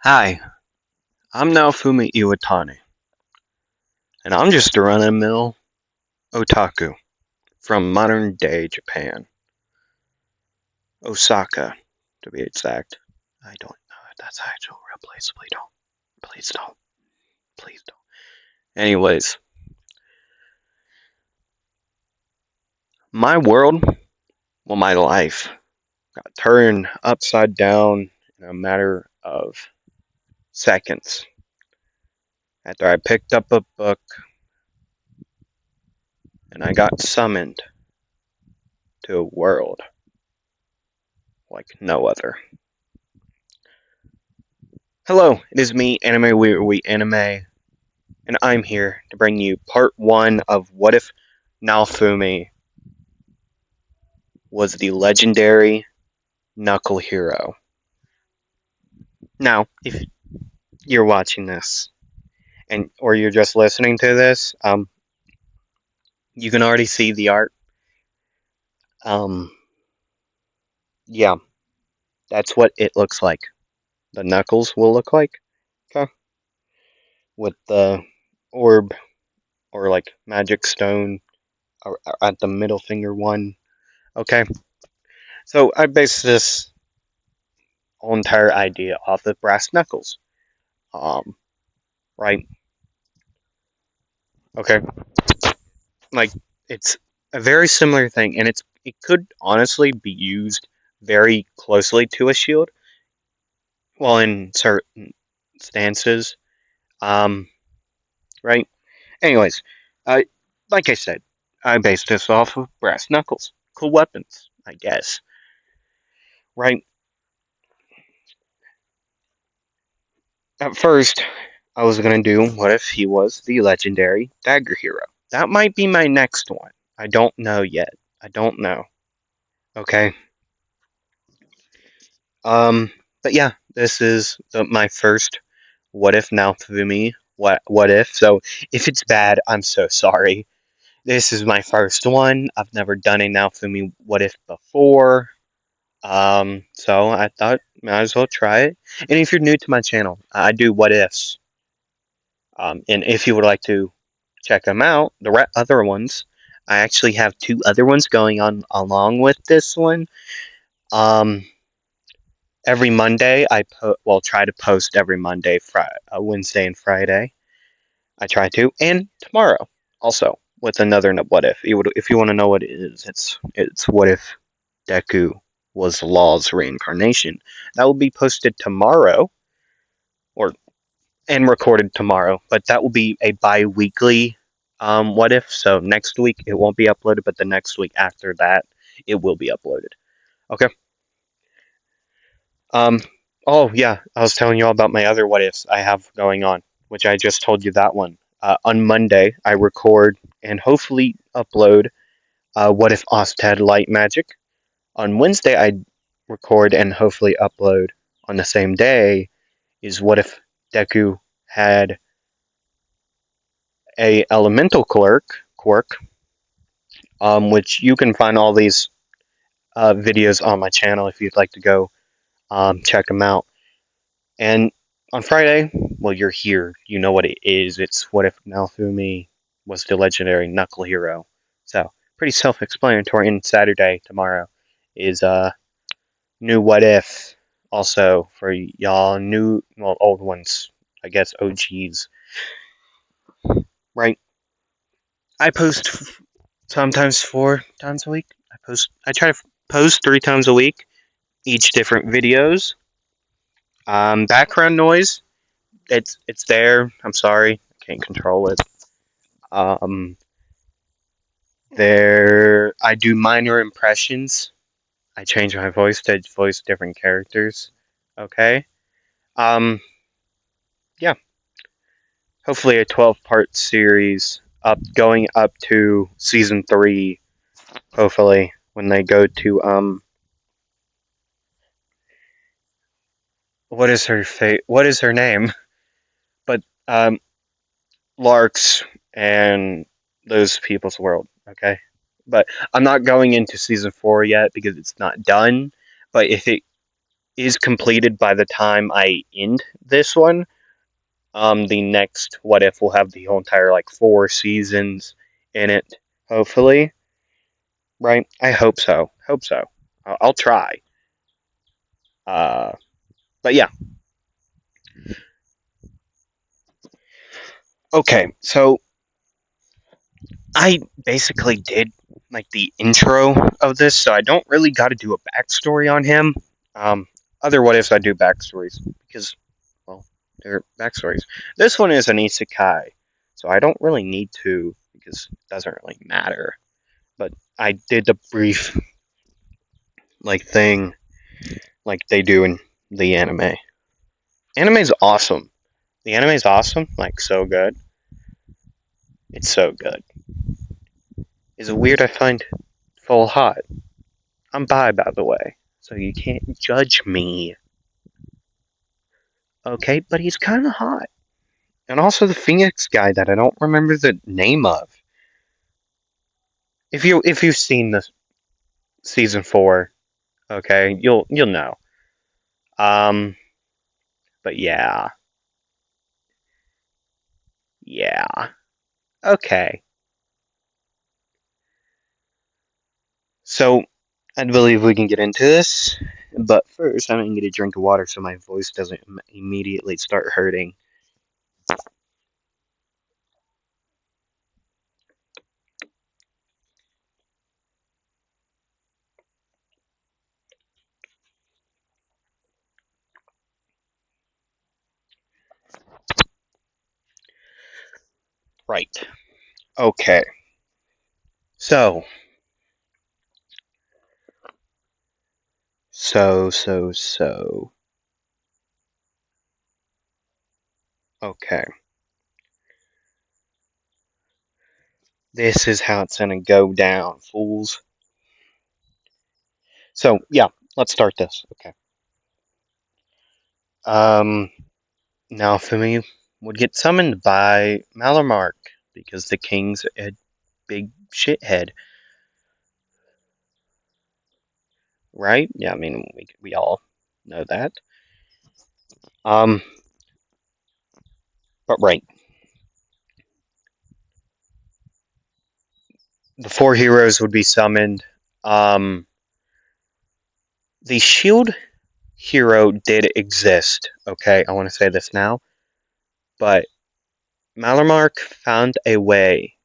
Hi, I'm Naofumi Iwatani, and I'm just a run-of-the-mill otaku from modern-day Japan. Osaka, to be exact. I don't know if that's actual real place. Please don't. Please don't. Please don't. Anyways, my world, my life, got turned upside down in a matter of seconds after I picked up a book and I got summoned to a world like no other. Hello, it is me, Anime We Anime, and I'm here to bring you part one of What If Naofumi was the legendary Knuckle hero. Now, if you're watching this and or you're just listening to this, you can already see the art. Um, yeah, that's what it looks like. The Knuckles will look like, okay, with the orb or like magic stone at the middle finger one. Okay, so I based this whole entire idea off of brass knuckles. Um, right? Okay, like it's a very similar thing, and it could honestly be used very closely to a shield, well, in certain stances. Um, right? Anyways, uh, like I said, I based this off of brass knuckles, cool weapons, I guess. Right? At first, I was gonna do what if he was the legendary dagger hero. That might be my next one. I don't know yet. I don't know. Okay. Um, but yeah, this is my first what if now for me. What if? So if it's bad, I'm so sorry. This is my first one. I've never done a now for me what if before. So I thought might as well try it. And if you're new to my channel, I do what ifs. And if you would like to check them out, the other ones, I actually have two other ones going on along with this one. Um, every Monday try to post every Monday, Wednesday, and Friday. I try to, and tomorrow also with another what if. If you want to know what it is, it's what if Deku was Law's reincarnation. That will be posted tomorrow, or and recorded tomorrow, but that will be a bi-weekly what if. So next week it won't be uploaded, but the next week after that it will be uploaded. Okay. Um, oh yeah, I was telling you all about my other what ifs I have going on, which I just told you that one. On Monday, I record and hopefully upload What If Ost had light magic. On Wednesday, I record and hopefully upload on the same day is What If Deku had a elemental quirk, which you can find all these videos on my channel if you'd like to go check them out. And on Friday, well, you're here. You know what it is. It's What If Naofumi was the legendary Knuckle hero. So, pretty self-explanatory. And Saturday, tomorrow, is new What If. Also, for y'all new, well, old ones, I guess OGs. Right? I post sometimes 4 times a week. I try to post 3 times a week, each different videos. Background noise, it's there. I'm sorry, I can't control it. Um, there, I do minor impressions. I change my voice to voice different characters. Okay. Um, yeah. Hopefully, a 12-part series going up to season 3. Hopefully, when they go to what is her What is her name? But Lark's and those people's world. Okay. But I'm not going into season 4 yet because it's not done. But if it is completed by the time I end this one. The next What If will have the whole entire like 4 seasons in it, hopefully. Right? I hope so. Hope so. I'll try. Uh, but yeah. Okay, so I basically did like the intro of this, so I don't really got to do a backstory on him. Um, Other What Ifs I do backstories because, well, they're backstories. This one is an isekai, so I don't really need to because it doesn't really matter. But I did the brief like thing like they do in the anime. Anime's awesome. The anime's awesome, like so good. It's so good. Is it weird I find full hot? I'm bi, by the way, so you can't judge me. Okay, but he's kind of hot. And also the Phoenix guy that I don't remember the name of. If you've seen the season 4, okay, you'll know. Um, but yeah, yeah, okay. So I believe we can get into this, but first I'm gonna get a drink of water so my voice doesn't immediately start hurting. Right. Okay. So, so. Okay. This is how it's gonna go down, fools. So, yeah, let's start this. Okay. Um, Naofumi would get summoned by Malamark because the king's a big shithead, right? Yeah, I mean we all know that. Um, but right, the 4 heroes would be summoned. Um, the shield hero did exist. Okay, I want to say this now, but Malamark found a way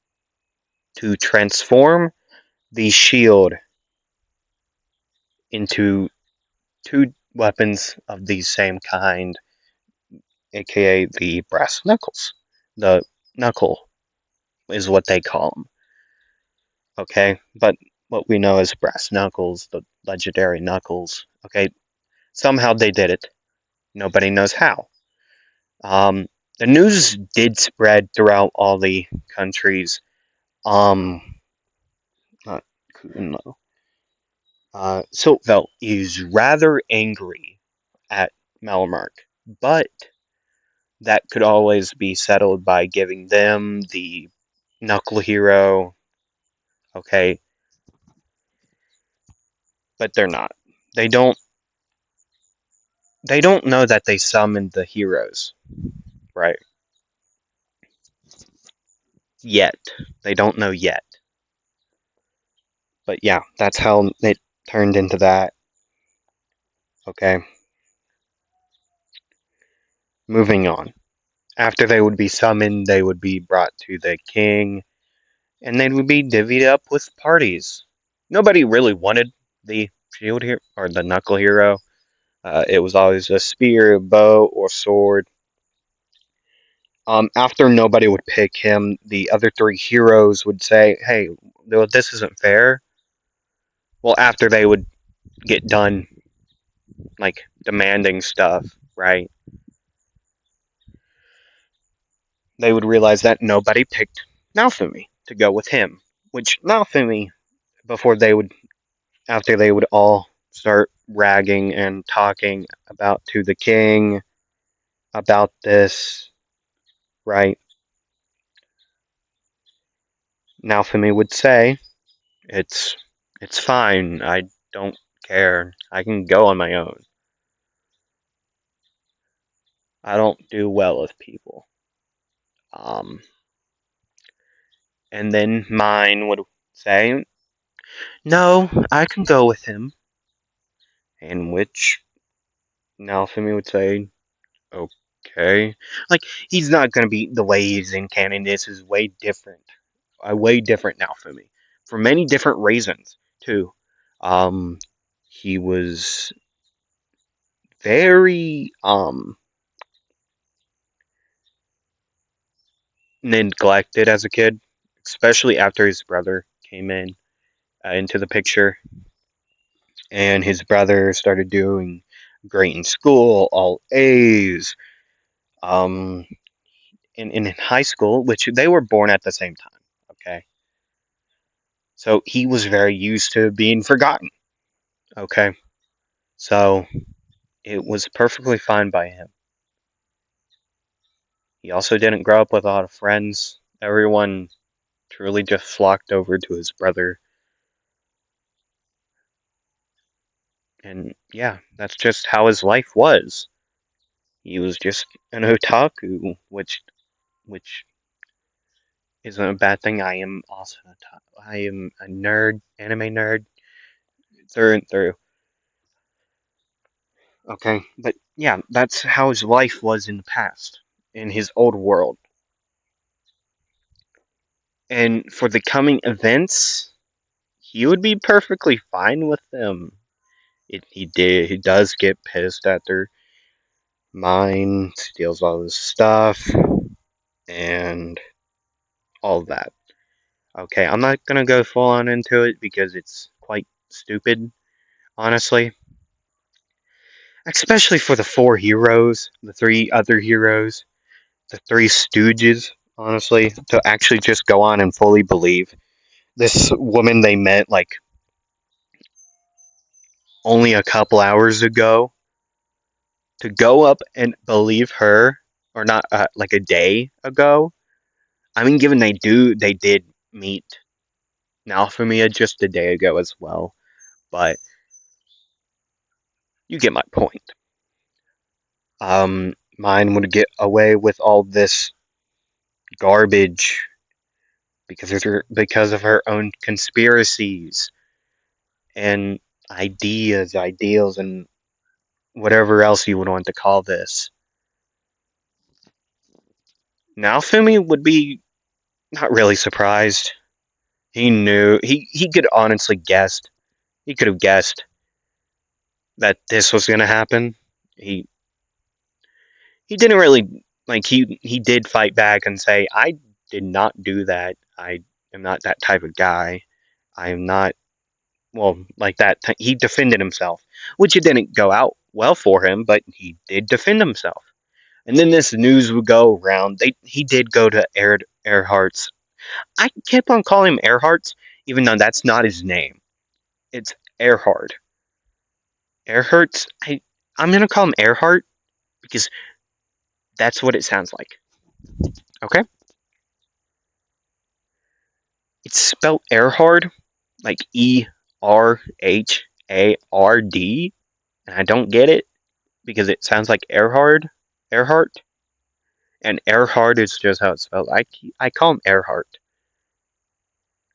to transform the shield into two weapons of the same kind, aka the brass knuckles. The knuckle is what they call them. Okay, but what we know as brass knuckles, the legendary knuckles. Okay, somehow they did it. Nobody knows how. Um, the news did spread throughout all the countries. Um, not Kuno. Siltvelt is rather angry at Melmark, but that could always be settled by giving them the Knuckle Hero. Okay, but they're not. They don't. They don't know that they summoned the heroes, right? Yet they don't know yet. But yeah, that's how it turned into that. Okay, moving on. After they would be summoned, they would be brought to the king, and they would be divvied up with parties. Nobody really wanted the shield hero or the knuckle hero. It was always a spear, bow, or sword. After nobody would pick him, the other 3 heroes would say, "Hey, well, this isn't fair." Well, after they would get done, like demanding stuff, right? They would realize that nobody picked Naofumi to go with him. Which Naofumi, before they would, after they would all start ragging and talking about to the king about this, right? Naofumi would say, "It's it's fine. I don't care. I can go on my own." I don't do well with people. Um, and then mine would say, no, I can go with him. And which Naofumi would say, okay. Like, he's not going to be the way he's in canon. This is way different. Way different Naofumi. For many different reasons, too. Um, he was very, neglected as a kid, especially after his brother came into the picture, and his brother started doing great in school, all A's. Um, in high school, which they were born at the same time. Okay, so he was very used to being forgotten. Okay, so it was perfectly fine by him. He also didn't grow up with a lot of friends. Everyone truly just flocked over to his brother. And yeah, that's just how his life was. He was just an otaku, which isn't a bad thing. I am also an otaku. I am a nerd, anime nerd, through and through. Okay, but yeah, that's how his life was in the past, in his old world. And for the coming events, he would be perfectly fine with them. He does get pissed at their mine, steals all his stuff, and all that. Okay, I'm not gonna go full on into it because it's quite stupid, honestly. Especially for the four heroes, the three other heroes, the three stooges, honestly, to actually just go on and fully believe this woman they met like only a couple hours ago, to go up and believe her, or not, like a day ago. I mean, given they did meet Naofumi just a day ago as well, but you get my point. Mine would get away with all this garbage because of her own conspiracies and ideals, and whatever else you would want to call this. Now, Fumi would be not really surprised. He knew he could honestly guessed. He could have guessed that this was going to happen. He he didn't really like he did fight back and say, "I did not do that. I am not that type of guy. I am not." Well, like that, he defended himself, which it didn't go out well for him, but he did defend himself. And then this news would go around. He did go to Earhart's. I kept on calling him Earhart's, even though that's not his name. It's Earhart. Earhart's. I'm gonna call him Earhart because that's what it sounds like. Okay, it's spelled Earhart, like Erhard, and I don't get it because it sounds like Earhart, and Earhart is just how it's spelled. I call him Earhart,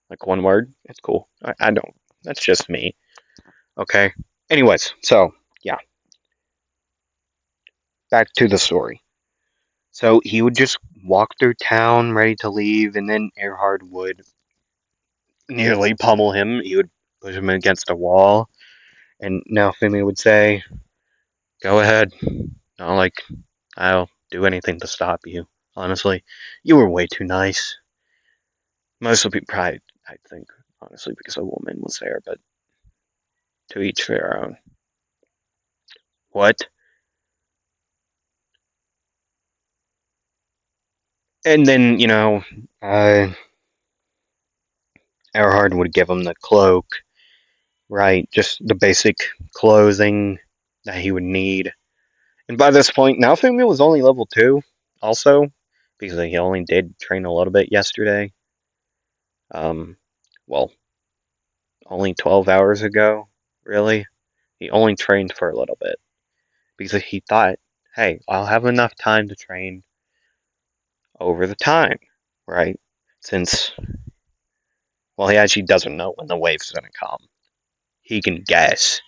like one word. It's cool. I don't. That's just me. Okay. Anyways, so yeah, back to the story. So he would just walk through town ready to leave, and then Earhart would nearly pummel him. He would push him against a wall, and now Finley would say, "Go ahead. Not like I'll do anything to stop you. Honestly, you were way too nice." Most would be pride, I think, honestly, because a woman was there, but to each their own. What? And then, Earhart would give him the cloak, right? Just the basic clothing that he would need. And by this point, Naofumi was only level 2, also, because he only did train a little bit yesterday. Um, well, only 12 hours ago, really. He only trained for a little bit because he thought hey, I'll have enough time to train over the time, right? Since, well, he actually doesn't know when the wave's gonna come. He can guess.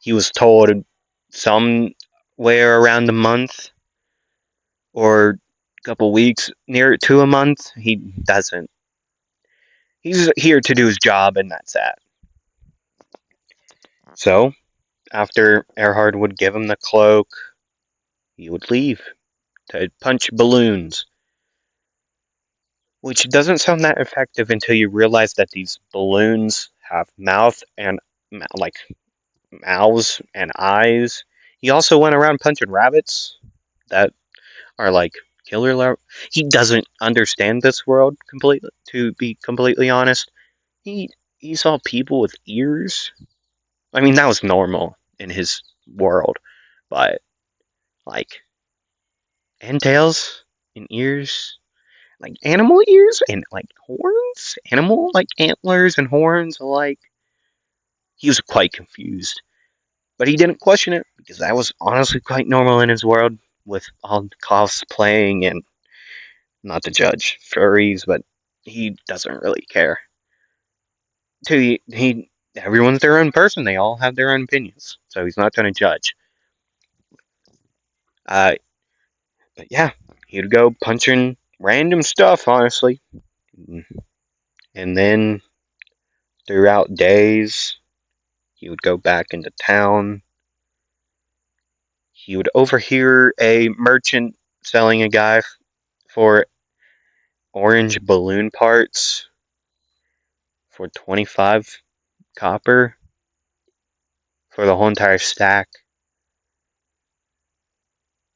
He was told somewhere around a month or a couple weeks, near to a month. He doesn't. He's here to do his job, and that's that. So, after Erhard would give him the cloak, he would leave to punch balloons, which doesn't sound that effective until you realize that these balloons have like mouths and eyes. He also went around punching rabbits that are like he doesn't understand this world completely. To be completely honest, he he saw people with ears. I mean, that was normal in his world, but like and tails and ears, like animal ears and like horns, animal like antlers and horns. Like he was quite confused, but he didn't question it because that was honestly quite normal in his world with all the cosplaying and not to judge furries, but he doesn't really care. Everyone's their own person. They all have their own opinions, so he's not going to judge. Uh, but yeah, he'd go punching random stuff, honestly, and then throughout days, he would go back into town. He would overhear a merchant selling a guy for orange balloon parts for 25 copper for the whole entire stack.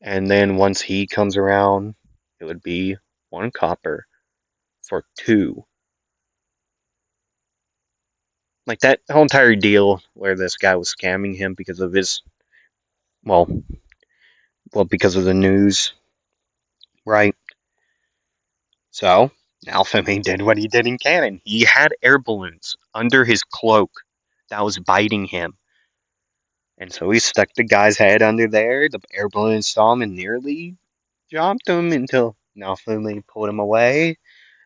And then once he comes around, it would be 1 copper for two. Like that whole entire deal where this guy was scamming him because of his well, because of the news, right? So Naofumi did what he did in canon. He had air balloons under his cloak that was biting him. And so he stuck the guy's head under there. The air balloon saw him and nearly jumped him until Naofumi pulled him away.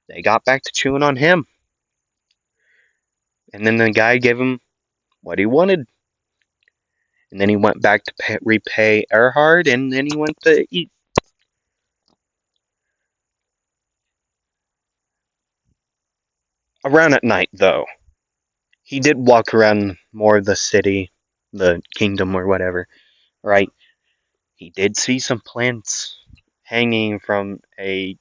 They got back to chewing on him. And then the guy gave him what he wanted. And then he went back to repay Erhard, and then he went to eat. Around at night, though, he did walk around more of the city, the kingdom, or whatever, right? He did see some plants hanging from a.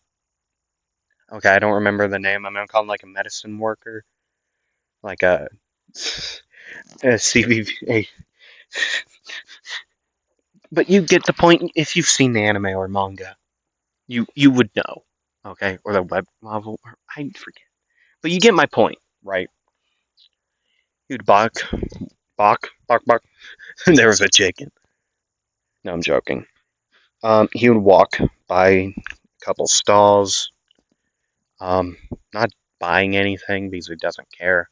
Okay, I don't remember the name. I'm gonna call him like a medicine worker, like a CVV. But you get the point. If you've seen the anime or manga, you would know, okay, or the web novel. I forget, but you get my point, right? You'd bark. There was a chicken. No, I'm joking. He would walk by a couple stalls, not buying anything because he doesn't care.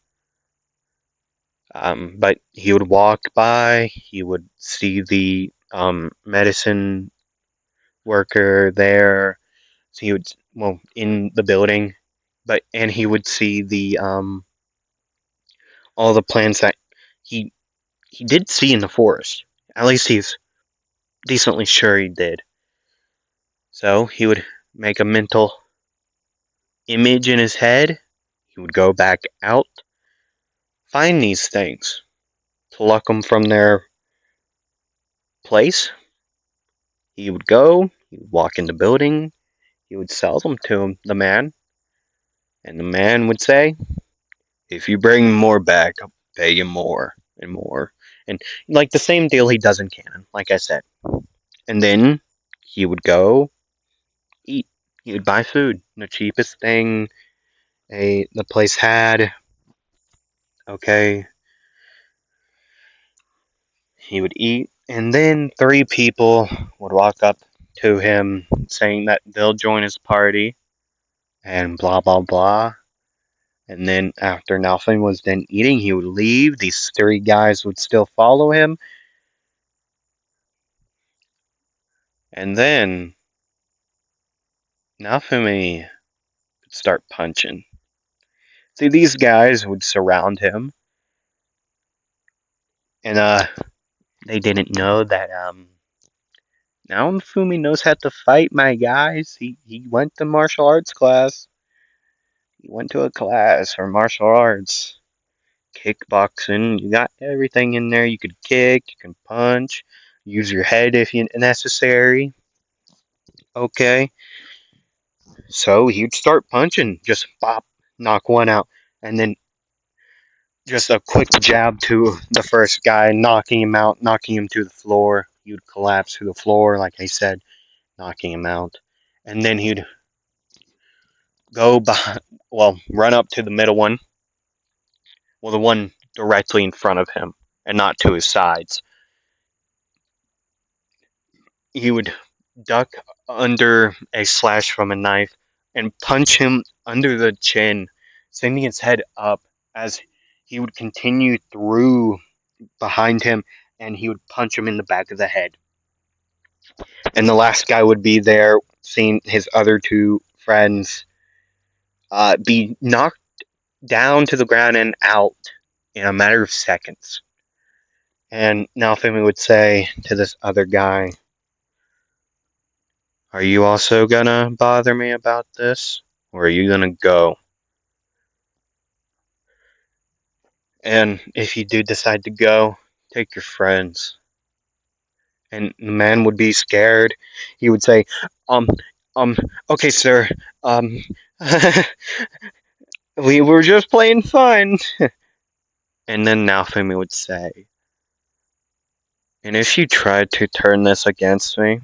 But he would walk by. He would see the medicine worker there. So he would in the building, and he would see the all the plants that he he did see in the forest. At least he's decently sure he did. So he would make a mental image in his head. He would go back out, find these things, pluck them from their place. He would go, he would walk in the building, he would sell them to the man, and the man would say, "If you bring more back, I'll pay you more and more." And like the same deal he does in canon, like I said. And then he would go eat. He would buy food, the cheapest thing the place had. Okay, he would eat, and then three people would walk up to him saying that they'll join his party, and blah blah blah. And then after Naofumi was done eating, he would leave. These three guys would still follow him. And then Naofumi would start punching. See, these guys would surround him, and they didn't know that Naofumi knows how to fight, my guys. He went to martial arts class. He went to a class for martial arts, kickboxing. You got everything in there. You could kick, you can punch, use your head if necessary. Okay, so he'd start punching, just pop, knock one out, and then just a quick jab to the first guy, knocking him out, knocking him to the floor. He would collapse to the floor, like I said, knocking him out. And then he'd go behind, well, run up to the middle one, well, the one directly in front of him, and not to his sides. He would duck under a slash from a knife and punch him under the chin, sending his head up as he would continue through behind him, and he would punch him in the back of the head. And the last guy would be there, seeing his other two friends be knocked down to the ground and out in a matter of seconds. And Naofumi would say to this other guy, "Are you also gonna bother me about this? Or are you gonna go? And if you do decide to go, take your friends." And the man would be scared. He would say, um, um, okay, sir, um, we were just playing fun. And then Naofumi would say, "And if you try to turn this against me,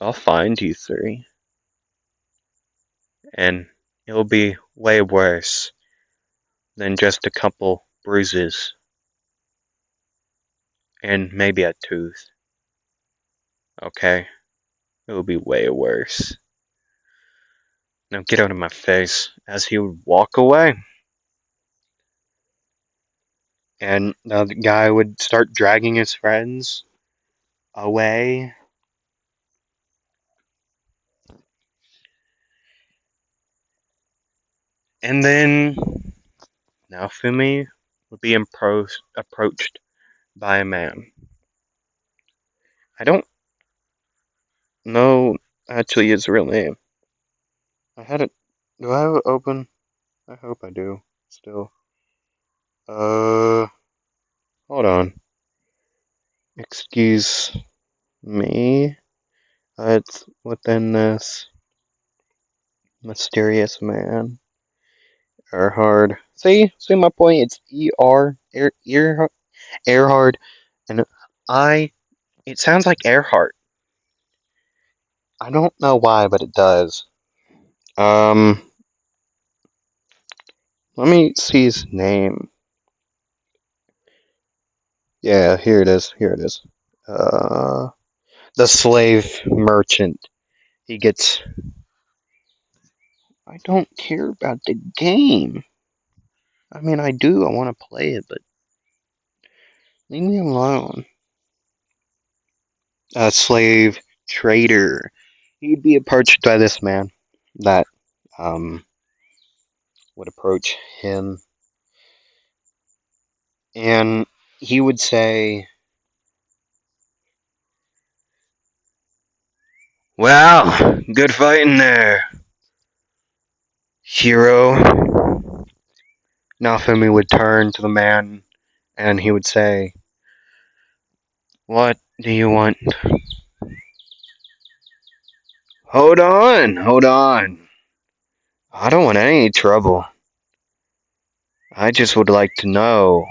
I'll find you three. And it'll be way worse than just a couple bruises and maybe a tooth. Okay? It'll be way worse. Now get out of my face," as he would walk away. And the guy would start dragging his friends away. And then Naofumi would be approached by a man. I don't know actually his real name. I had it. Do I have it open? I hope I do. Still. Uh, hold on. Excuse me. It's within this mysterious man. Erhard. See my point? It's Erhard, and I. It sounds like Earhart. I don't know why, but it does. Um, let me see his name. Yeah, here it is. Here it is. The slave merchant. He gets. I don't care about the game. I mean, I do. I want to play it, but leave me alone. A slave trader. He'd be approached by this man that um would approach him, and he would say, "Well, good fighting there, hero." Naofumi would turn to the man and he would say, "What do you want?" Hold on. I don't want any trouble. I just would like to know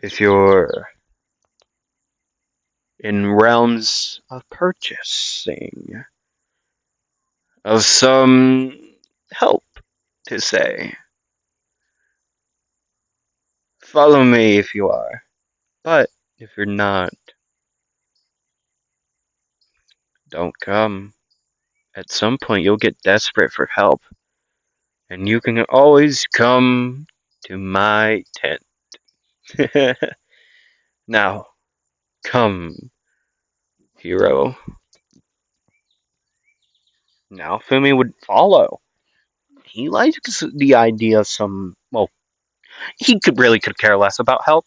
if you're in realms of purchasing, of some help, to say. Follow me if you are. But if you're not, don't come. At some point, you'll get desperate for help, and you can always come to my tent. Now, come. hero, Naofumi would follow. He likes the idea of some. Well, he could care less about help.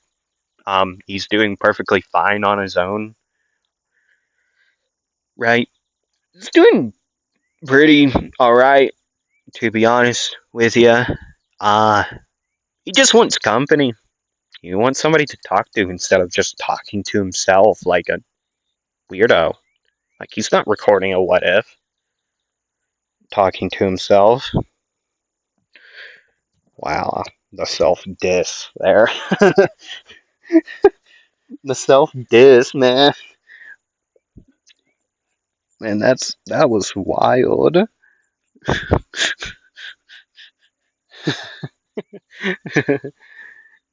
He's doing perfectly fine on his own, right? He's doing pretty all right, to be honest with you. Uh, he just wants company. He wants somebody to talk to instead of just talking to himself like a weirdo. Like he's not recording a what if, talking to himself. Wow, the self diss there. The self diss, man. Man, that was wild.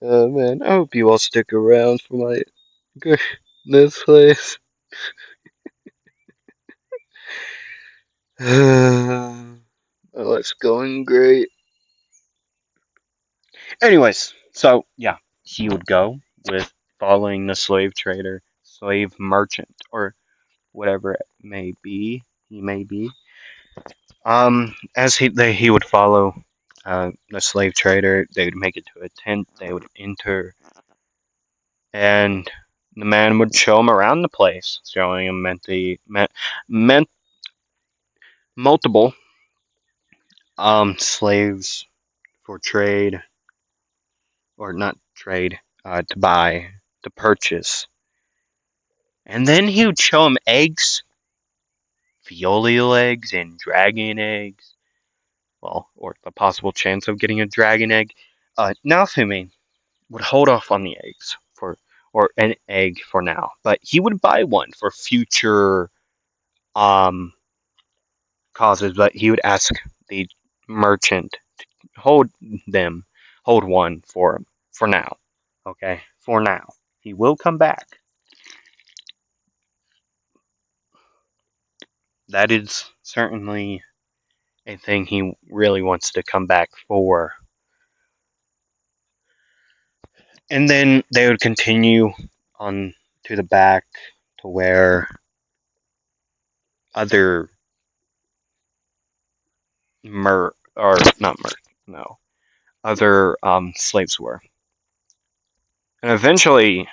Oh man, I hope you all stick around for my this place. Oh, it's going great. Anyways, so yeah, he would go with following the slave trader, slave merchant, or whatever it may be. He may be. As he would follow the slave trader, they would make it to a tent. They would enter, and the man would show him around the place, showing him meant multiple slaves for trade, or not trade, to buy, to purchase. And then he would show him eggs, Fiolio eggs, and dragon eggs. Well, or the possible chance of getting a dragon egg. Naofumi would hold off on the eggs or an egg for now, but he would buy one for future um causes. But he would ask the merchant to hold one for him for now. Okay, for now. He will come back. That is certainly a thing he really wants to come back for. And then they would continue on to the back to where other or not no, other slaves were. And eventually,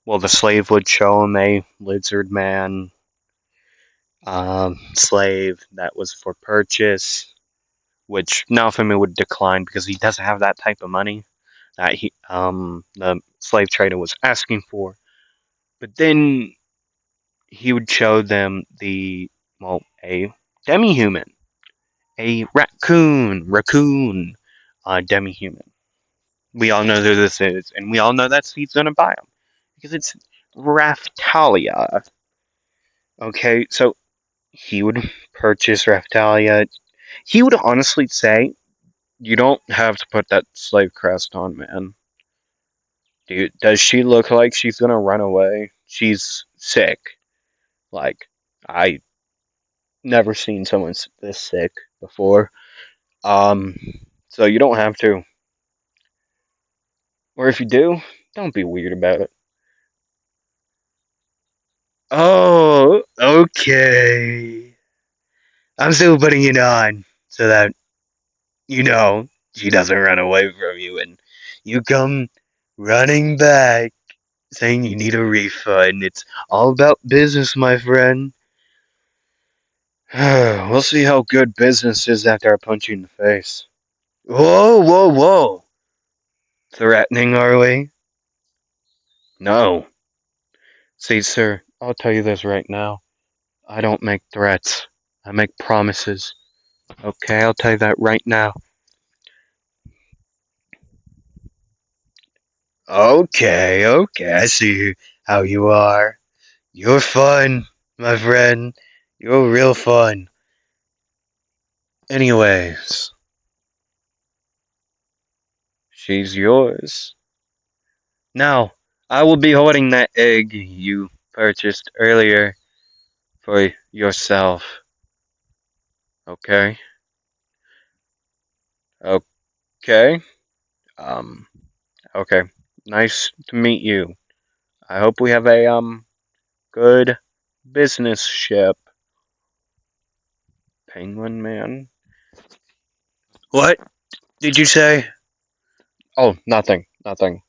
well, the slave would show him a lizard man slave that was for purchase, which Naofumi would decline because he doesn't have that type of money that the slave trader was asking for. But then he would show them a demi-human, a raccoon, demi-human. We all know who this is, and we all know that he's gonna buy them because it's Raftalia. Okay, so he would purchase Raftalia. He would honestly say, "You don't have to put that slave crest on, man. Dude, does she look like she's gonna run away? She's sick. Like, I never seen someone this sick before. Um, so you don't have to. Or if you do, don't be weird about it." Oh, okay. I'm still putting it on so that you know she doesn't run away from you and you come running back saying you need a refund. It's all about business, my friend. We'll see how good business is after I punch you in the face. Whoa, whoa, whoa. Threatening, are we? No. See, sir, I'll tell you this right now. I don't make threats. I make promises. Okay, I'll tell you that right now. Okay, okay, I see how you are. You're fun, my friend. You're real fun. Anyways, she's yours. Now, I will be holding that egg you purchased earlier for yourself. Okay? Okay? Um, okay. Nice to meet you. I hope we have a good business ship. Penguin Man. What did you say? Oh, nothing. Nothing.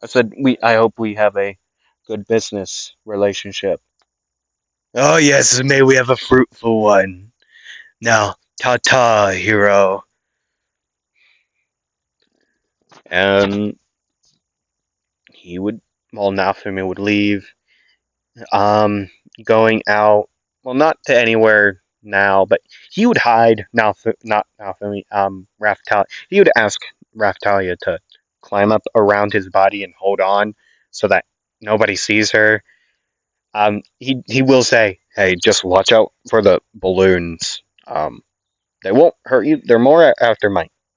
I said I hope we have a good business relationship. Oh yes, may we have a fruitful one. Now, ta-ta, hero. And he would, well, Naofumi would leave, um, going out, well, not to anywhere now, but he would hide, not Naofumi, Raftalia. He would ask Raftalia to climb up around his body and hold on so that nobody sees her. He will say, hey, just watch out for the balloons. They won't hurt you. They're more after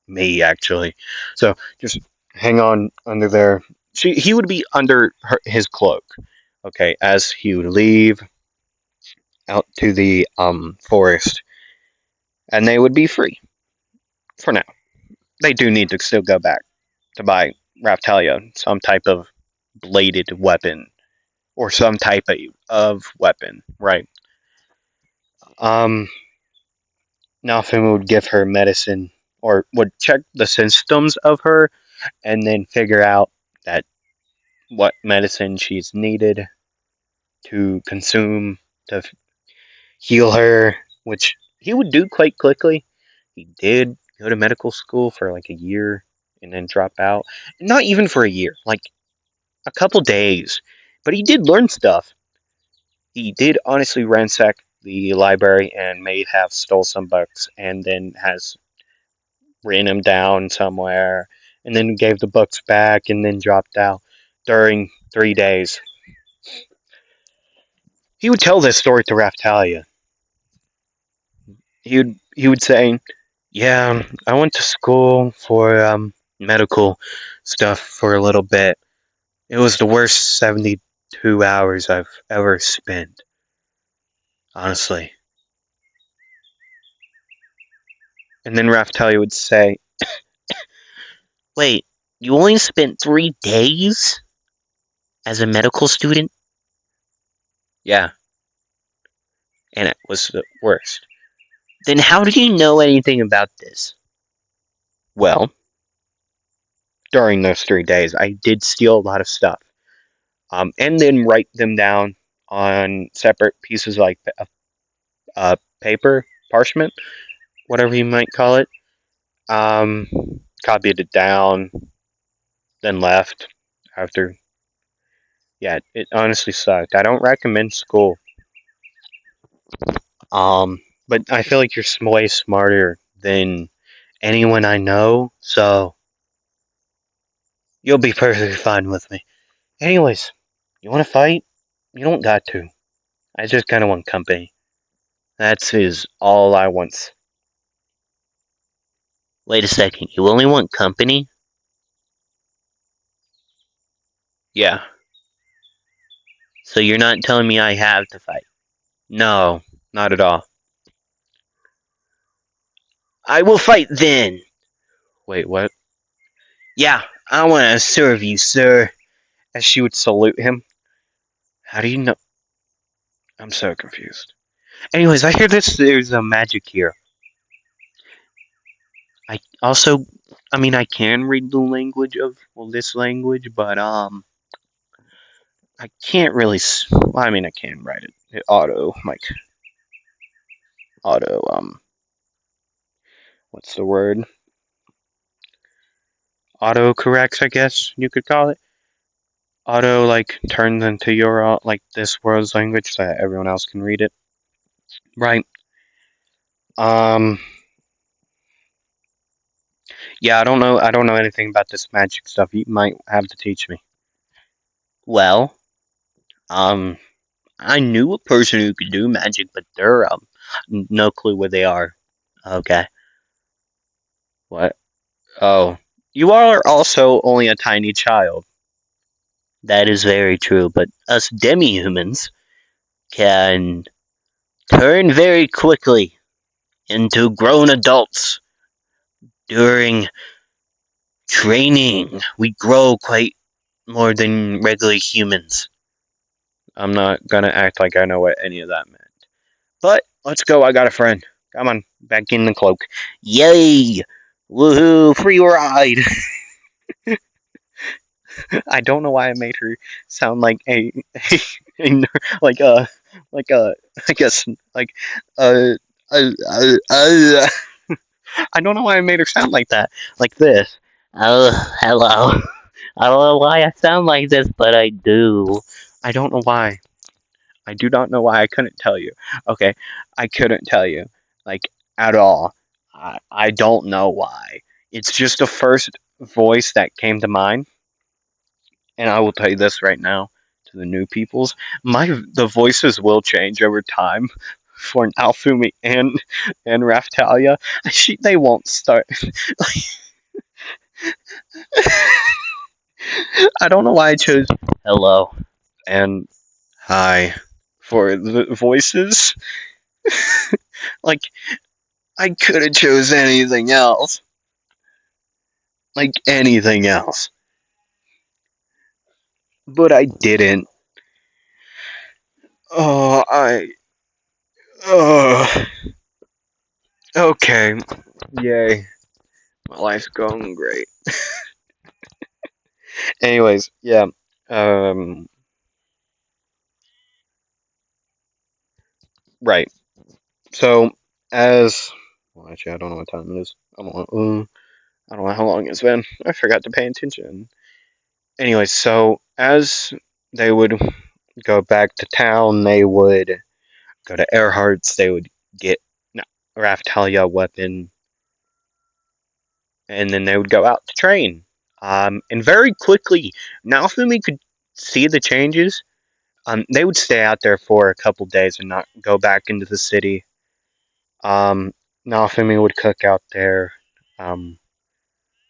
me actually. So just hang on under there. He would be under his cloak. Okay, as he would leave out to the forest, and they would be free for now. They do need to still go back to buy Raftalia some type of bladed weapon or some type of weapon, right? Um, Naofumi would give her medicine or would check the symptoms of her and then figure out that what medicine she's needed to consume to heal her, which he would do quite quickly. He did go to medical school for like a year and then drop out. Not even for a year, like a couple days. But he did learn stuff. He did honestly ransack the library and may have stole some books and then has written them down somewhere and then gave the books back and then dropped out during 3 days. He would tell this story to Raftalia. He would say, "Yeah, I went to school for medical stuff for a little bit. It was the worst 72 hours I've ever spent, honestly." And then Raftalia would say, "Wait, you only spent 3 days as a medical student?" Yeah, and it was the worst. Then how do you know anything about this? Well, during those 3 days, I did steal a lot of stuff, and then write them down on separate pieces like paper, parchment, whatever you might call it. Um, Copied it down, then left after. Yeah, it honestly sucked. I don't recommend school. But I feel like you're way smarter than anyone I know, so you'll be perfectly fine with me. Anyways, you want to fight? You don't got to. I just kind of want company. That's is all I want. Wait a second. You only want company? Yeah. So you're not telling me I have to fight? No, not at all. I will fight then. Wait, what? Yeah, I want to serve you, sir. As she would salute him. How do you know? I'm so confused. Anyways, I hear there's a magic here. I also, I mean, I can read the language of, well, this language, but, I can't really, well, I mean, I can write it auto, what's the word? Auto corrects, I guess you could call it. Auto, like, turns into your, like, this world's language so that everyone else can read it. Right. Um, yeah, I don't know anything about this magic stuff. You might have to teach me. Well, um, I knew a person who could do magic, but they're, no clue where they are. Okay. What? Oh. You are also only a tiny child. That is very true, but us demi-humans can turn very quickly into grown adults during training. We grow quite more than regular humans. I'm not gonna act like I know what any of that meant. But let's go. I got a friend. Come on, back in the cloak. Yay! Woohoo! Free ride. I don't know why I made her sound like a like a like a I guess like uh, uh, uh, uh I don't know why I made her sound like that, like this. Oh, hello. I don't know why I sound like this, but I do. I don't know why. I do not know why. I couldn't tell you. Okay, I couldn't tell you, like at all. I don't know why. It's just the first voice that came to mind, and I will tell you this right now to the new peoples: the voices will change over time for Naofumi and Raftalia. They won't start. I don't know why I chose hello and hi for the voices. Like I could have chose anything else. Like anything else. But I didn't. Oh, oh, okay. Yay. My life's going great. Anyways, yeah. Um, right. So, as well, actually, I don't know what time it is. I don't know how long it's been. I forgot to pay attention. Anyways, so as they would go back to town, they would go to Earhart's. They would get no, Raftalia a weapon, and then they would go out to train. And very quickly, Naofumi could see the changes. They would stay out there for a couple days and not go back into the city. Naofumi would cook out there um,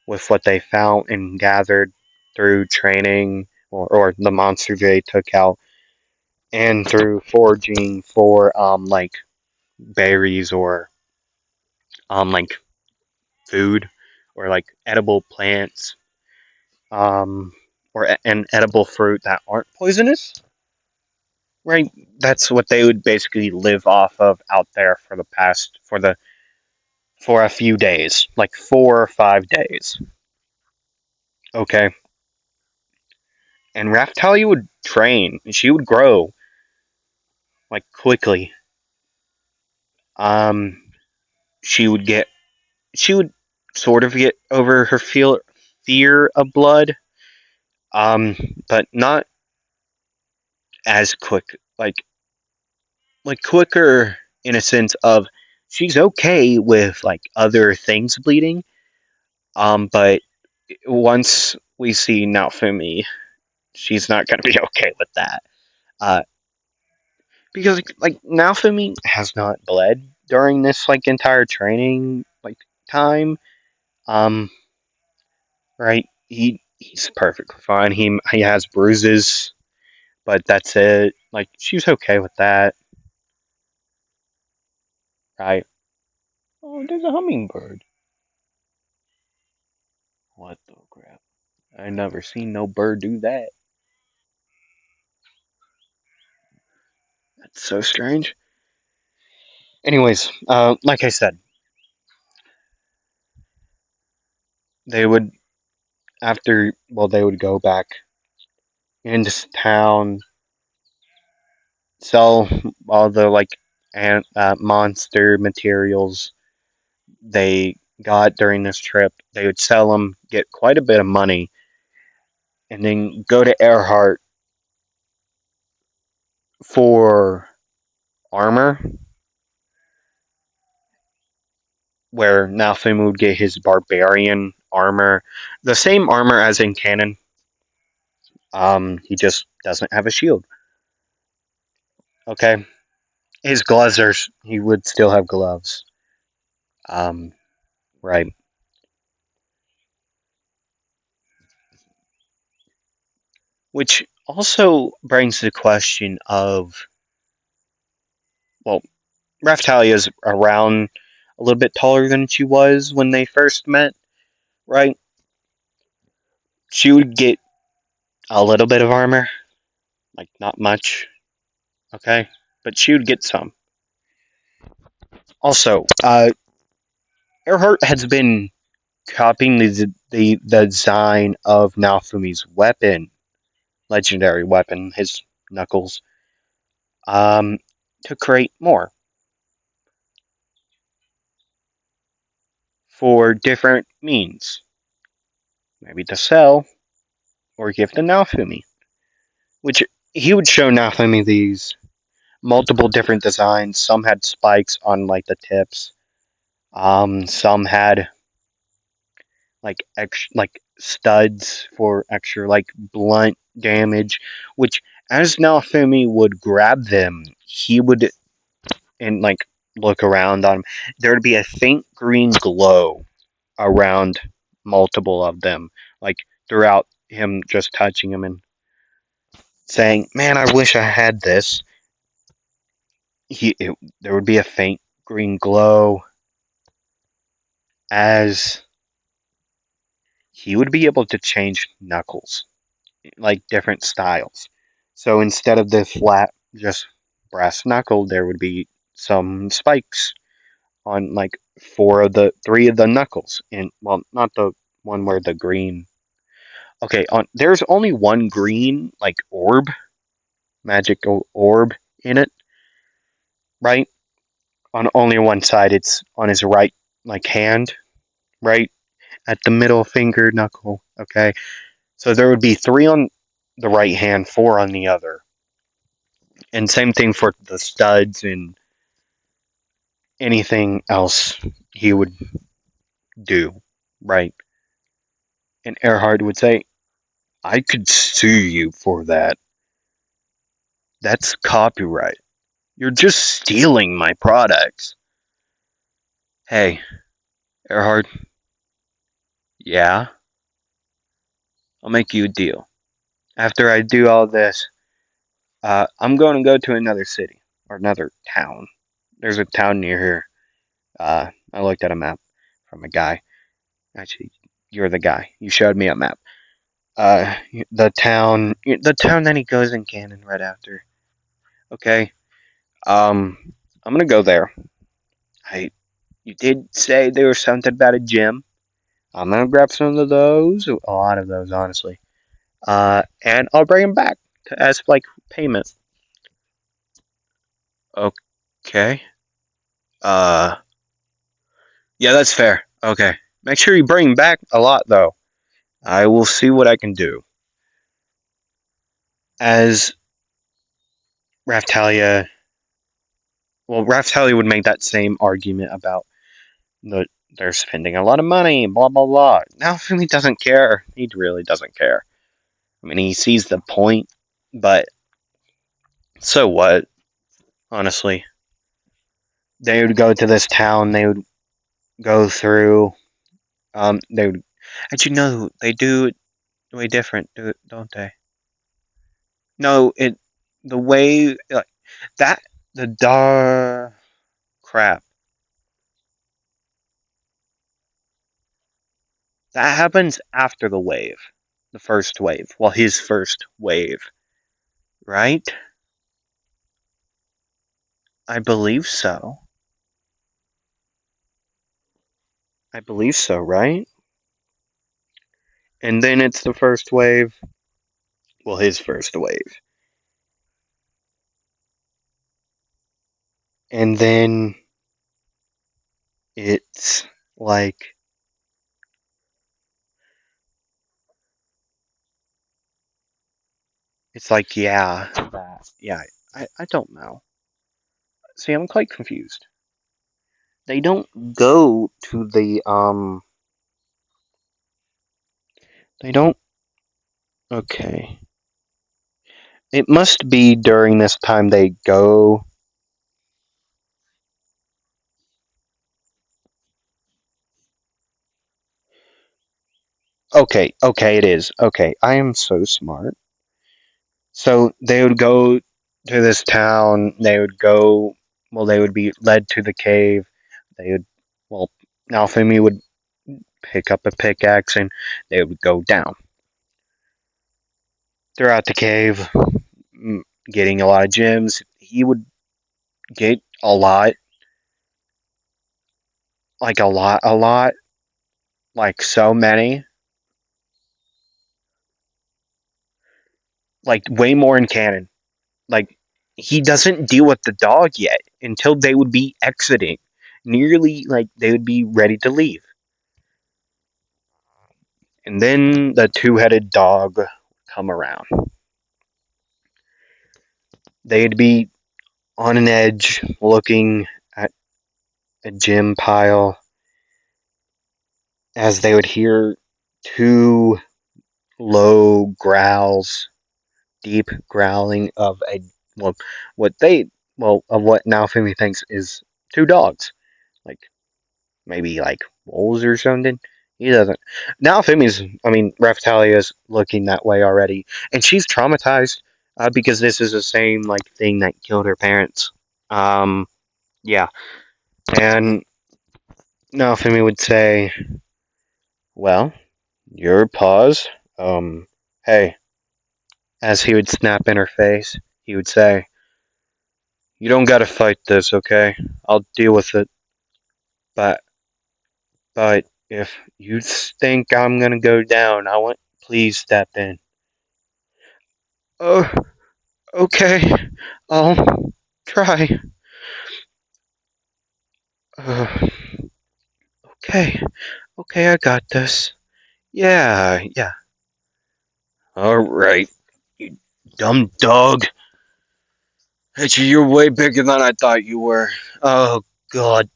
with what they found and gathered through training or the monster they took out, and through foraging for like berries or like food or like edible plants um, or an edible fruit that aren't poisonous. Right, that's what they would basically live off of out there for the past for a few days, like 4 or 5 days. Okay, and Raftalia would train, and she would grow like quickly. Um, she would get, she would sort of get over her fear of blood, um, but not as quick, like quicker in a sense of she's okay with like other things bleeding. But once we see Naofumi, she's not gonna be okay with that. Uh, because like Naofumi has not bled during this like entire training like time. Um, right? He's perfectly fine. He has bruises, but that's it. Like she's okay with that, right? Oh, there's a hummingbird. What the crap? I never seen no bird do that. That's so strange. Anyways, like I said, they would they would go back into town, sell all the like monster materials they got during this trip. They would sell them, get quite a bit of money, and then go to Earhart for armor, where Naofumi would get his barbarian armor, the same armor as in canon. He just doesn't have a shield. Okay, his gloves are. He would still have gloves. Um, right. Which also brings the question of, well, Raftalia is around a little bit taller than she was when they first met, right? She would get a little bit of armor, like not much. Okay, but she would get some. Also, Earhart has been copying the design of Naofumi's weapon, legendary weapon, his Knuckles, um, to create more for different means. Maybe to sell or give to Naofumi. Which he would show Naofumi these multiple different designs. Some had spikes on like the tips. Some had like studs for extra like blunt damage. Which as Naofumi would grab them, he would and like look around on them. There would be a faint green glow around multiple of them, like throughout him just touching them and saying, "Man, I wish I had this." There would be a faint green glow as he would be able to change Knuckles, like different styles. So instead of the flat, just brass knuckle, there would be some spikes on like three of the knuckles. And well, not the one where the green. Okay, on there's only one green like orb, magical orb in it, right? On only one side, it's on his right like hand, right at the middle finger knuckle. Okay, so there would be three on the right hand, four on the other, and same thing for the studs and anything else he would do, right? And Earhart would say, "I could sue you for that. That's copyright. You're just stealing my products." Hey, Earhart, yeah, I'll make you a deal. After I do all this, I'm going to go to another city or another town. There's a town near here. I looked at a map from a guy. Actually, you're the guy. You showed me a map. Uh, the town that he goes in canon right after. Okay. I'm gonna go there. I, you did say there was something about a gym. I'm gonna grab some of those, a lot of those, honestly. And I'll bring them back to as like payment. Okay. Uh, yeah, that's fair. Okay. Make sure you bring back a lot, though. I will see what I can do. As Raftalia, well, Raftalia would make that same argument about they're spending a lot of money, blah blah blah. Now, he doesn't care. He really doesn't care. I mean, he sees the point, but so what? Honestly, they would go to this town. They would go through. They would. Actually, no, they do it way different, don't they? No, it the way like, that the dar crap that happens after the wave, the first wave. Well, his first wave, right? I believe so. I believe so, right? And then it's the first wave. Well, his first wave, and then it's like yeah, that yeah. I don't know. See, I'm quite confused. They don't go to the They don't. Okay. It must be during this time they go. Okay, okay, it is. Okay, I am so smart. So they would go to this town. They would go. Well, they would be led to the cave. They would. Well, Naofumi would pick up a pickaxe and they would go down throughout the cave, getting a lot of gems. he would get a lot, like a lot, like so many, like way more in canon. Like he doesn't deal with the dog yet until they would be exiting, nearly like they would be ready to leave, and then the two-headed dog would come around. They'd be on an edge, looking at a gym pile, as they would hear two low growls, deep growling of a well, what they of what Naofumi thinks is two dogs, like maybe like wolves or something. He doesn't. Naofumi's, I mean, Raftalia's looking that way already, and she's traumatized because this is the same like thing that killed her parents. Um, yeah, and Naofumi would say, "Well, your paws. Hey." As he would snap in her face, he would say, "You don't gotta fight this, okay? I'll deal with it. But, but if you think I'm gonna go down, please step in." Oh, okay. I'll try. Uh, okay. Okay, I got this. Yeah, yeah. Alright, you dumb dog. You're way bigger than I thought you were. Oh, God.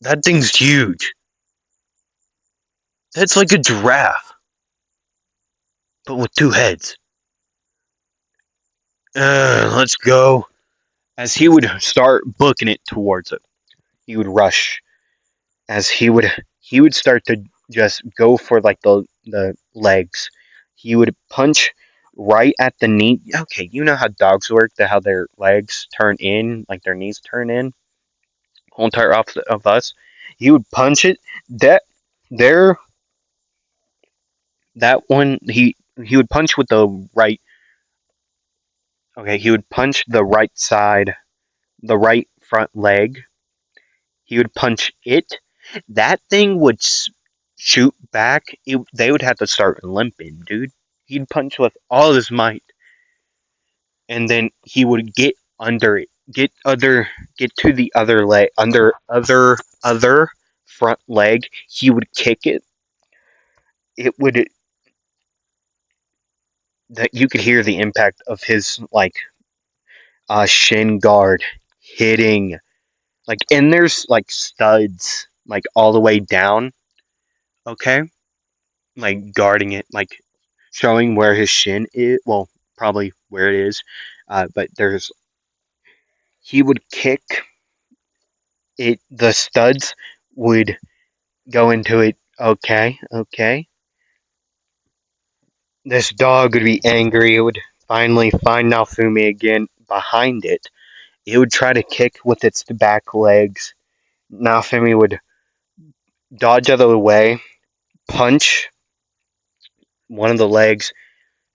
That thing's huge. It's like a giraffe, but with two heads. Let's go. As he would start booking it towards it, he would rush. As he would start to just go for like the legs. He would punch right at the knee. Okay, you know how dogs work, how their legs turn in, like their knees turn in, whole entire opposite of us. He would punch it. That there, that one. He would punch with the right. Okay, he would punch the right side, the right front leg. He would punch it. That thing would shoot back. They would have to start limping, dude. He'd punch with all his might, and then he would get under it, get to the other leg, under other front leg. He would kick it. It would that you could hear the impact of his like shin guard hitting like, and there's like studs like all the way down. Okay, like guarding it, like showing where his shin is. Well, probably where it is. But there's he would kick it. The studs would go into it. Okay, okay. This dog would be angry. It would finally find Naofumi again behind it. It would try to kick with its back legs. Naofumi would dodge out of the way, punch one of the legs,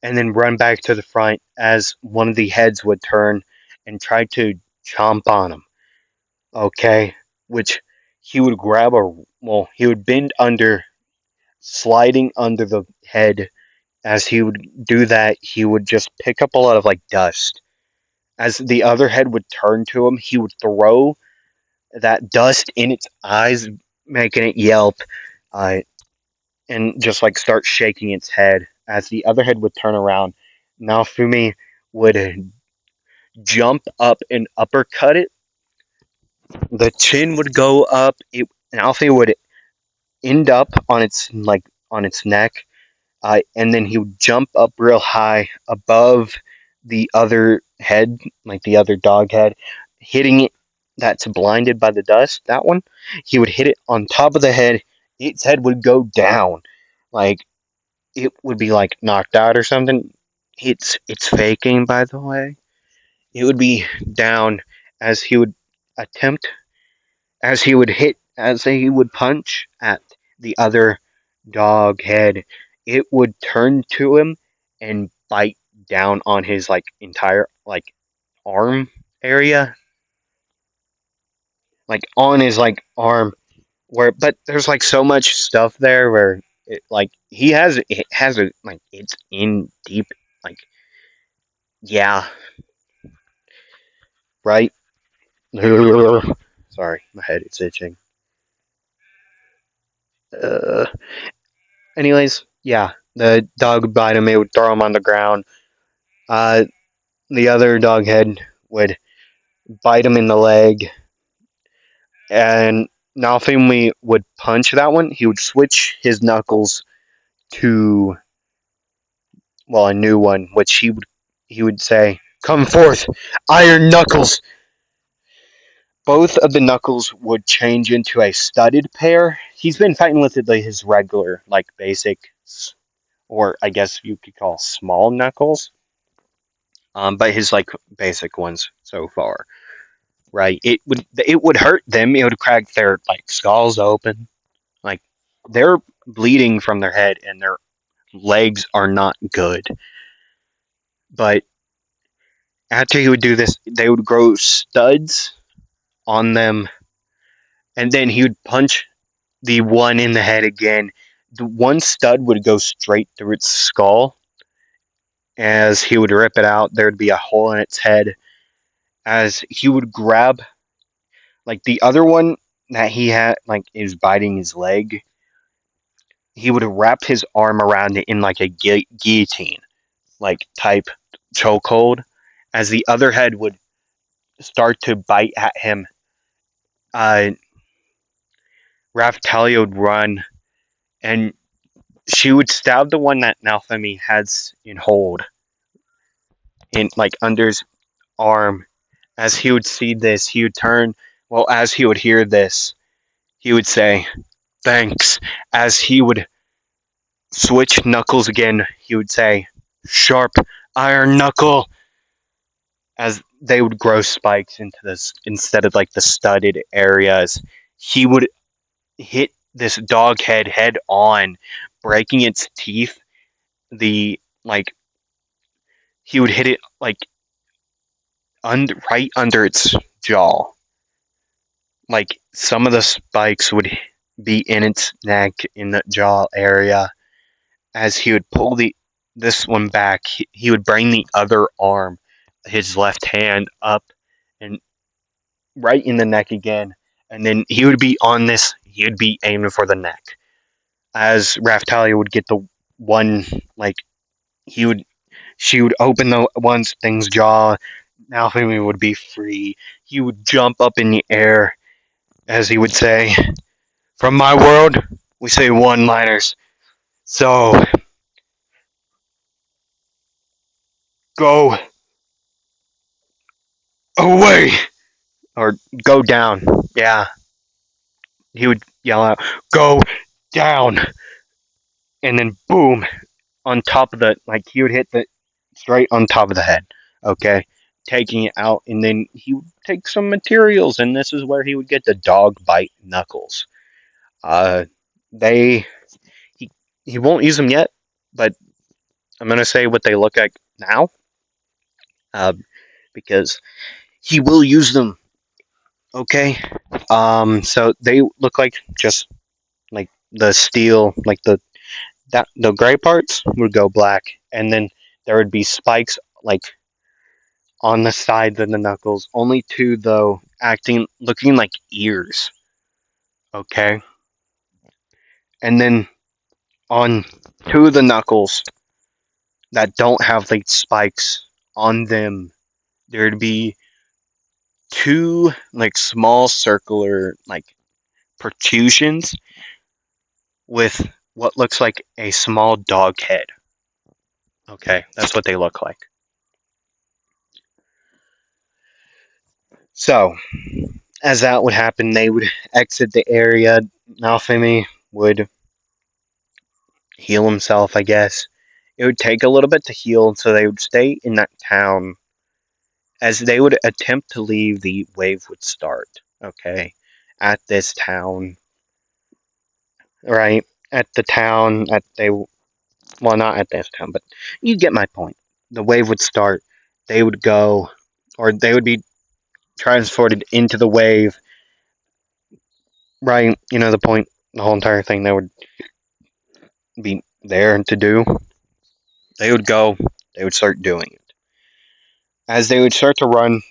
and then run back to the front as one of the heads would turn and try to chomp on him. Okay, which he would grab he would bend under, sliding under the head. As he would do that, he would just pick up a lot of like dust. As the other head would turn to him, he would throw that dust in its eyes, making it yelp, uh, and just like start shaking its head. As the other head would turn around, Naofumi would jump up and uppercut it. The chin would go up. Naofumi would end up on its on its neck, and then he would jump up real high above the other head, like the other dog head, hitting it. That's blinded by the dust. That one, he would hit it on top of the head. Its head would go down, like it would be like knocked out or something. It's faking, by the way. It would be down as he would attempt, as he would hit, as he would punch at the other dog head. It would turn to him and bite down on his like entire like arm area, like on his like arm, where but there's like so much stuff there where like it has a like it's in deep like yeah right. Sorry, my head is itching. Uh, anyways, yeah, the dog would bite him. It would throw him on the ground. Uh, the other dog head would bite him in the leg, and Naofumi would punch that one. He would switch his knuckles to a new one, which he would say, "Come forth, iron knuckles." Both of the knuckles would change into a studded pair. He's been fighting with his regular, like basic, or I guess you could call small knuckles, but his like basic ones so far, right? It would hurt them. It would crack their like skulls open, like they're bleeding from their head and their legs are not good. But after he would do this, they would grow studs on them, and then he would punch the one in the head again. The one stud would go straight through its skull. As he would rip it out, there would be a hole in its head. As he would grab, like the other one that he had, like is biting his leg, he would wrap his arm around it in like a guillotine, like type chokehold. As the other head would start to bite at him, uh, Raftalia would run, and she would stab the one that Naofumi has in hold, in like under his arm. As he would see this, he would turn. Well, as he would hear this, he would say, "Thanks." As he would switch knuckles again, he would say, "Sharp iron knuckle." As they would grow spikes into this instead of like the studded areas, he would hit this dog head on, breaking its teeth. The like he would hit it like right under its jaw. Like some of the spikes would be in its neck in the jaw area. As he would pull the this one back, he would bring the other arm, his left hand up and right in the neck again, and then he would be on this. He would be aiming for the neck. As Raftalia would get the one, like he would, she would open the one's thing's jaw. Naofumi would be free. He would jump up in the air, as he would say, "From my world, we say one-liners. So go away or go down." Yeah, he would yell out, "Go down," and then boom, on top of the like he would hit the straight on top of the head. Okay, taking it out, and then he would take some materials, and this is where he would get the dog bite knuckles. Uh, they he he won't use them yet, but I'm gonna say what they look like now, uh, because he will use them. Okay, so they look like just like the steel, like the gray parts would go black, and then there would be spikes like on the sides of the knuckles. Only two though, looking like ears. Okay, and then on two of the knuckles that don't have like spikes on them, there'd be two like small circular like protrusions with what looks like a small dog head. Okay, that's what they look like. So, as that would happen, they would exit the area. Naofumi would heal himself, I guess. It would take a little bit to heal, so they would stay in that town. As they would attempt to leave, the wave would start. Okay, at this town, right? At the town, not at this town, but you get my point. The wave would start. They would go. or they would be transported into the wave. Right, the point, the whole entire thing they would be there to do. They would go, they would start doing it. As they would start to run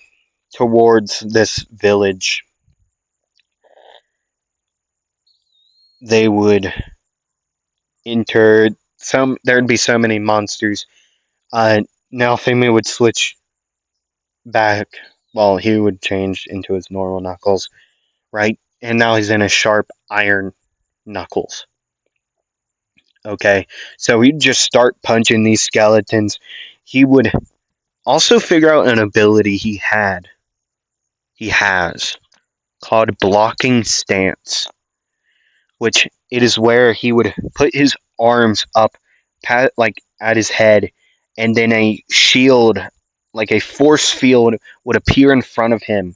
towards this village, they would enter there'd be so many monsters. Naofumi would switch back, well, he would change into his normal Knuckles, right? And now he's in a sharp iron Knuckles. Okay, so he'd just start punching these skeletons. He would also figure out an ability he has, called blocking stance, which it is where he would put his arms up, like at his head, and then a shield, like a force field, would appear in front of him.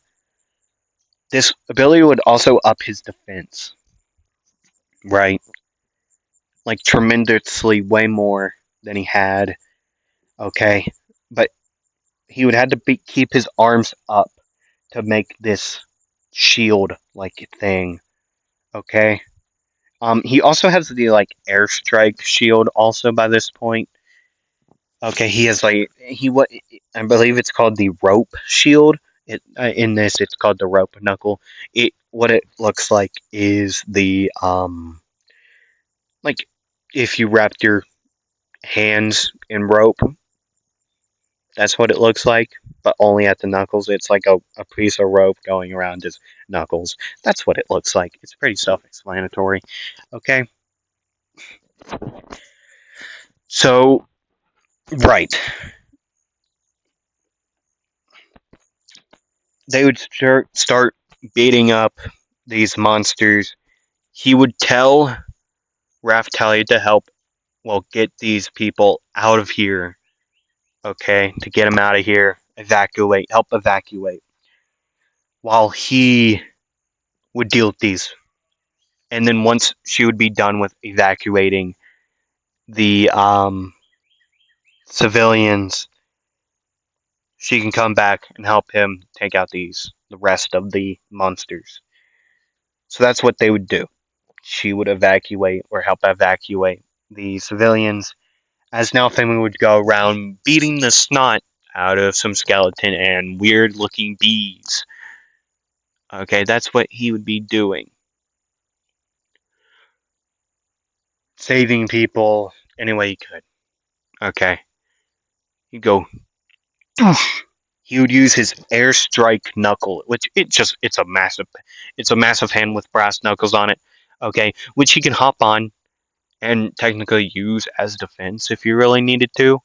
This ability would also up his defense, right? Like tremendously, way more than he had. Okay, but he would have to keep his arms up to make this shield-like thing. Okay. He also has the like airstrike shield. Also, by this point, okay, he has like what I believe it's called the rope shield. In this, it's called the rope knuckle. What it looks like is the like if you wrapped your hands in rope, that's what it looks like, but only at the knuckles. It's like a piece of rope going around his knuckles. That's what it looks like. It's pretty self-explanatory. Okay, so right, they would start beating up these monsters. He would tell Raftalia to help, well, get these people out of here. Okay, to get them out of here, help evacuate, while he would deal with these. And then once she would be done with evacuating the civilians, she can come back and help him take out the rest of the monsters. So that's what they would do. She would evacuate or help evacuate the civilians, as Naofumi would go around beating the snot out of some skeleton and weird looking bees. Okay, that's what he would be doing. Saving people any way he could. Okay. He'd go. He would use his airstrike knuckle, which it's a massive hand with brass knuckles on it. Okay, which he can hop on and technically use as defense if you really needed to.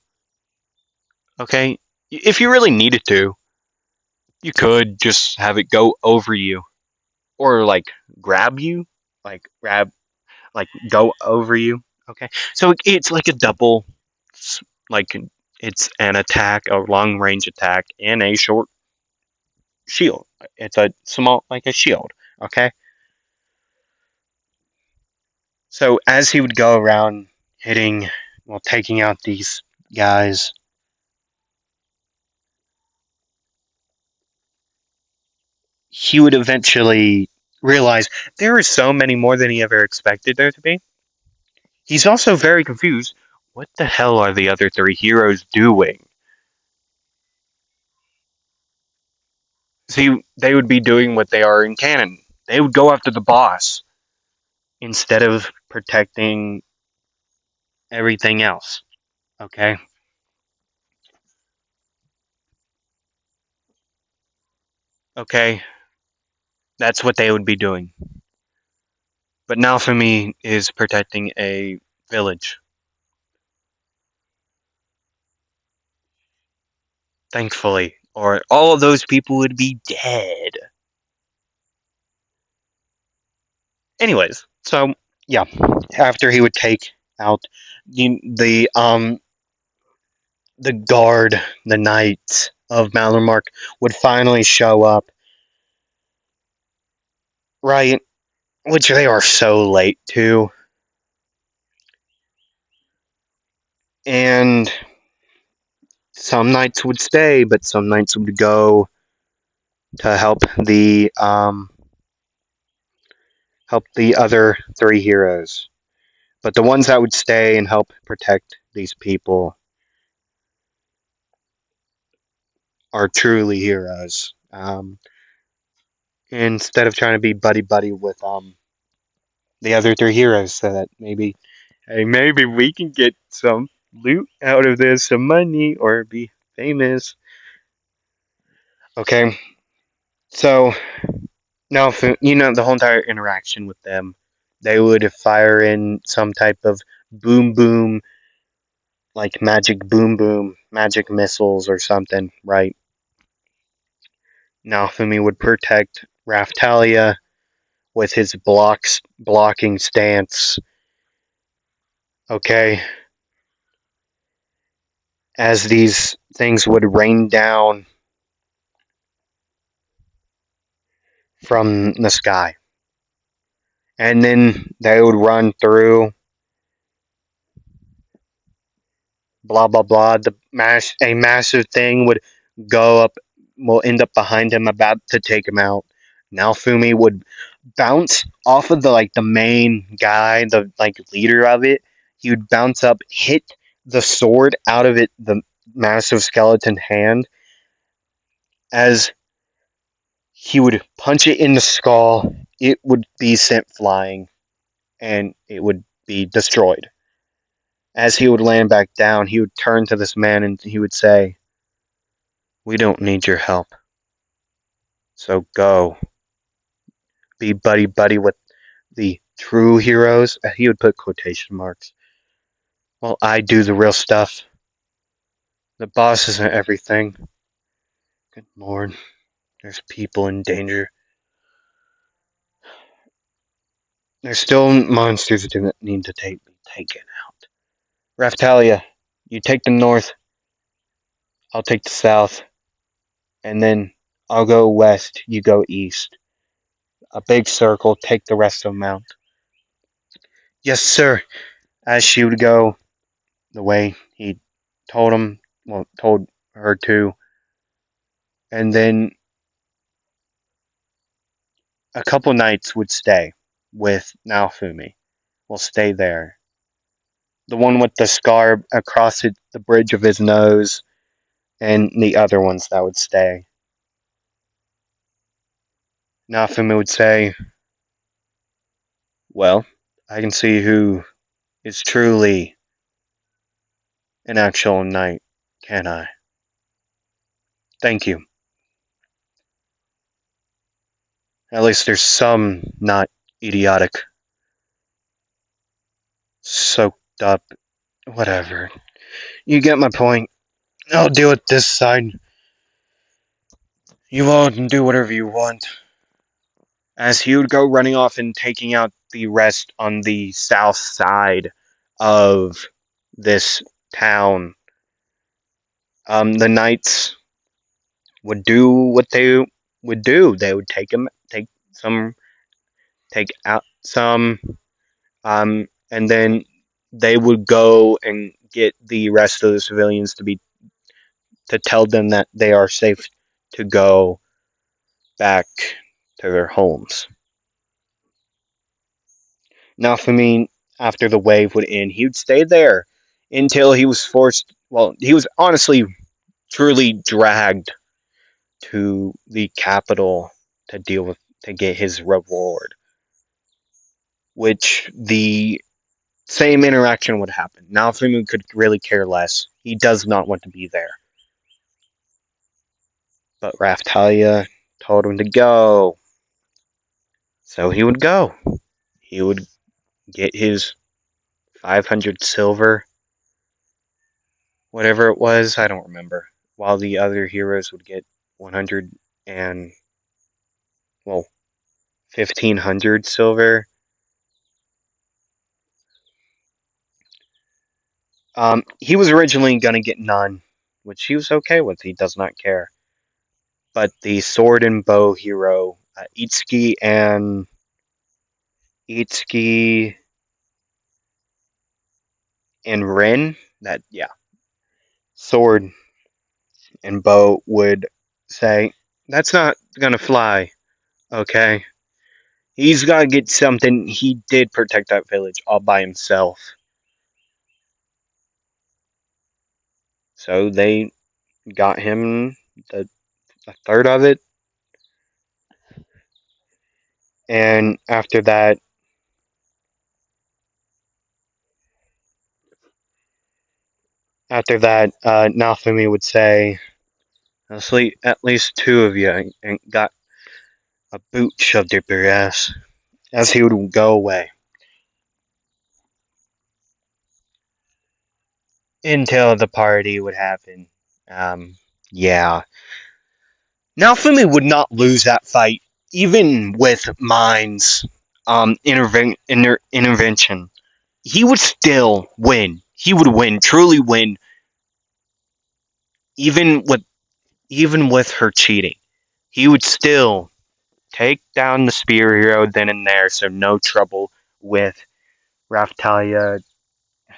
Okay, if you really needed to, you could just have it go over you, or like grab you, grab, like go over you. Okay, so it's like a double, like it's an attack, a long range attack, and a short shield. It's a small, like a shield. Okay, so as he would go around hitting, well, taking out these guys, he would eventually realize there are so many more than he ever expected there to be. He's also very confused. What the hell are the other three heroes doing? See, they would be doing what they are in canon. They would go after the boss instead of protecting everything else. Okay? Okay? That's what they would be doing. But Naofumi is protecting a village. Thankfully. Or all of those people would be dead. Anyways, so yeah. After he would take out the guard, the knights of Malormark would finally show up. Right? Which they are so late to. And some knights would stay, but some knights would go to help the other three heroes. But the ones that would stay and help protect these people are truly heroes. Instead of trying to be buddy buddy with the other three heroes, so that maybe, hey, maybe we can get some loot out of this, some money, or be famous. Okay, so now the whole entire interaction with them, they would fire in some type of boom boom, like magic boom boom, magic missiles or something, right? Naofumi would protect Raftalia with his blocking stance. Okay, as these things would rain down from the sky, and then they would run through. Blah blah blah. A massive thing would go up, will end up behind him, about to take him out. Naofumi would bounce off of the main guy, the leader of it. He would bounce up, hit the sword out of the massive skeleton hand, as he would punch it in the skull. It would be sent flying, and it would be destroyed. As he would land back down, he would turn to this man and he would say, "We don't need your help, so go. Be buddy buddy with the true heroes." He would put quotation marks. "Well, I do the real stuff. The boss isn't everything. Good lord, there's people in danger. There's still monsters that need to be taken out. Raftalia, you take the north, I'll take the south, and then I'll go west, you go east. A big circle, take the rest of them out." "Yes, sir." As she would go the way he told her to, and then a couple nights would stay with Naofumi. Will stay there. The one with the scar across the bridge of his nose, and the other ones that would stay. Naofumi would say, "Well, I can see who is truly an actual knight, can I? Thank you. At least there's some not idiotic, soaked up, whatever. You get my point. I'll deal with this side. You all can do whatever you want." As he would go running off and taking out the rest on the south side of this town, the knights would do what they would do. They would some, take out some, and then they would go and get the rest of the civilians to tell them that they are safe to go back to their homes. Now, for me, after the wave would end, he would stay there until he was forced. Well, he was honestly, truly dragged to the capital to get his reward, which the same interaction would happen. Now, Fumu could really care less. He does not want to be there. But Raftalia told him to go. So he would go. He would get his 500 silver, whatever it was, I don't remember. While the other heroes would get 100 and, well, 1500 silver. He was originally going to get none, which he was okay with. He does not care. But the sword and bow hero, Itsuki and Rin, that, yeah, sword. And Bo would say, "That's not gonna fly, okay? He's gotta get something." He did protect that village all by himself. So they got him the a third of it, and after that, Naofumi would say, at least two of you and got a boot shoved up your ass," as he would go away. Until the party would happen. Yeah. Naofumi would not lose that fight, even with Mine's intervention. He would still win. He would win, truly win, even with her cheating. He would still take down the spear hero then and there, so no trouble with Raftalia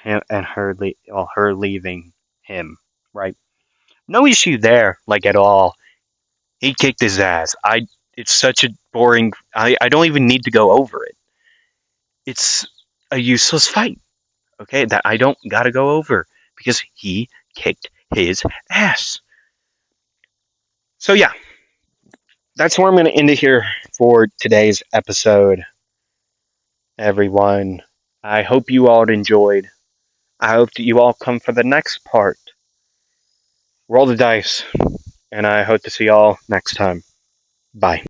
and her leaving him. Right? No issue there, like at all. He kicked his ass. It's such a boring. I don't even need to go over it. It's a useless fight. Okay, that I don't gotta go over because he kicked his ass. So yeah, that's where I'm gonna end it here for today's episode, everyone. I hope you all enjoyed. I hope that you all come for the next part. Roll the dice, and I hope to see y'all next time. Bye.